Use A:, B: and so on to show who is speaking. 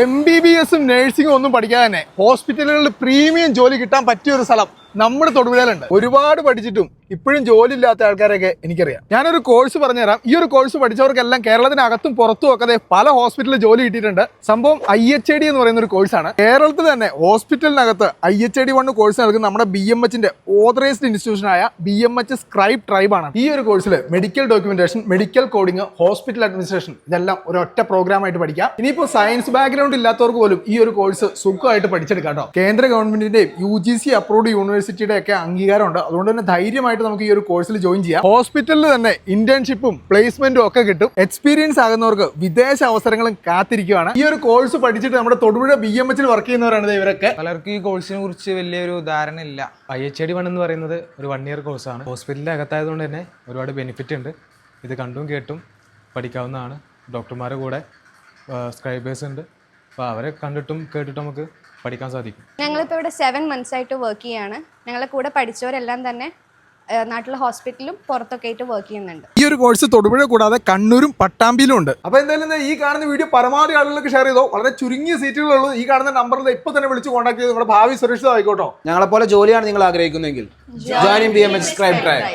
A: MBBS നഴ്സിംഗും ഒന്നും പഠിക്കാതെ തന്നെ ഹോസ്പിറ്റലുകളിൽ പ്രീമിയം ജോലി കിട്ടാൻ പറ്റിയ ഒരു സ്ഥലം നമ്മുടെ തൊടുപുഴയിലുണ്ട്. ഒരുപാട് പഠിച്ചിട്ടും ഇപ്പോഴും ജോലി ഇല്ലാത്ത ആൾക്കാരൊക്കെ എനിക്കറിയാം. ഞാനൊരു കോഴ്സ് പറഞ്ഞുതരാം. ഈ ഒരു കോഴ്സ് പഠിച്ചവർക്കെല്ലാം കേരളത്തിനകത്തും പുറത്തും ഒക്കെ പല ഹോസ്പിറ്റലിൽ ജോലി കിട്ടിയിട്ടുണ്ട്. സംഭവം IHID എന്ന് പറയുന്ന ഒരു കോഴ്സാണ്. കേരളത്തിൽ തന്നെ ഹോസ്പിറ്റലിനകത്ത് IHID 1 കോഴ്സ് നൽകുന്ന നമ്മുടെ BMHന്റെ ഓതറൈസ്ഡ് ഇൻസ്റ്റിറ്റ്യൂഷനായ BMH സ്ക്രൈബ് ട്രൈബ് ആണ്. ഈ ഒരു കോഴ്സിൽ medical documentation, medical coding, hospital administration ഇതെല്ലാം ഒരൊറ്റ പ്രോഗ്രാമായിട്ട് പഠിക്കാം. ഇനിയിപ്പോൾ സയൻസ് ബാക്ക്ഗ്രൗണ്ട് ഇല്ലാത്തവർക്ക് പോലും ഈ ഒരു കോഴ്സ് സുഖമായിട്ട് പഠിച്ചെടുക്കാം കേട്ടോ. കേന്ദ്ര ഗവൺമെന്റിന്റെയും UGC അപ്രൂവ്ഡ് യൂണിവേഴ്സിറ്റിയുടെ ഒക്കെ അംഗീകാരമുണ്ട്. അതുകൊണ്ട് തന്നെ ധൈര്യമായിട്ട് നമുക്ക് ഈ ഒരു കോഴ്സിൽ ജോയിൻ ചെയ്യാം. ഹോസ്പിറ്റലിൽ തന്നെ ഇന്റേൺഷിപ്പും പ്ലേസ്മെന്റും ഒക്കെ കിട്ടും. എക്സ്പീരിയൻസ് ആകുന്നവർക്ക് വിദേശ അവസരങ്ങളും കാത്തിരിക്കുകയാണ്. ഈ ഒരു കോഴ്സ് പഠിച്ചിട്ട് നമ്മുടെ തൊടുപുഴ BMHൽ വർക്ക് ചെയ്യുന്നവരാണ് ഇവരൊക്കെ.
B: പലർക്കും ഈ കോഴ്സിനെ കുറിച്ച് വലിയൊരു ധാരണ ഇല്ല. IHID 1 എന്ന് പറയുന്നത് ഒരു 1 ഇയർ കോഴ്സാണ്. ഹോസ്പിറ്റലിൻ്റെ അകത്തായതുകൊണ്ട് തന്നെ ഒരുപാട് ബെനിഫിറ്റ് ഉണ്ട്. ഇത് കണ്ടും കേട്ടും പഠിക്കാവുന്നതാണ്. ഡോക്ടർമാരുടെ കൂടെ സ്ക്രൈബേഴ്സ് ഉണ്ട്. അപ്പോൾ അവരെ കണ്ടിട്ടും കേട്ടിട്ടും നമുക്ക് പഠിക്കാൻ സാധിക്കും.
C: ഞങ്ങളിപ്പോൾ ഇവിടെ 7 months ആയിട്ട് വർക്ക് ചെയ്യാണ്. ഞങ്ങളെ കൂടെ പഠിച്ചവരെല്ലാം തന്നെ നാട്ടിലെ ഹോസ്പിറ്റലും പുറത്തൊക്കെ ആയിട്ട് വർക്ക് ചെയ്യുന്നുണ്ട്.
A: ഈ ഒരു കോഴ്സ് തൊടുപുഴ കൂടാതെ കണ്ണൂരും പട്ടാമ്പിയിലും ഉണ്ട്. അപ്പോൾ എന്തായാലും ഈ കാണുന്ന വീഡിയോ പരമാവധി ആളുകൾക്ക് ഷെയർ ചെയ്തോ. വളരെ ചുരുങ്ങിയ സീറ്റുകളുള്ളൂ. ഈ കാണുന്ന നമ്പറിൽ ഇപ്പോൾ തന്നെ വിളിച്ച് കോൺടാക്ട് ചെയ്ത് നിങ്ങളുടെ ഭാവി സുരക്ഷിതമായിക്കോട്ടോ.
D: ഞങ്ങളെപ്പോലെ ജോലിയാണ് നിങ്ങൾ ആഗ്രഹിക്കുന്നതെങ്കിൽ ജോയിൻ BMH സ്ക്രൈബ് ട്രൈബ്.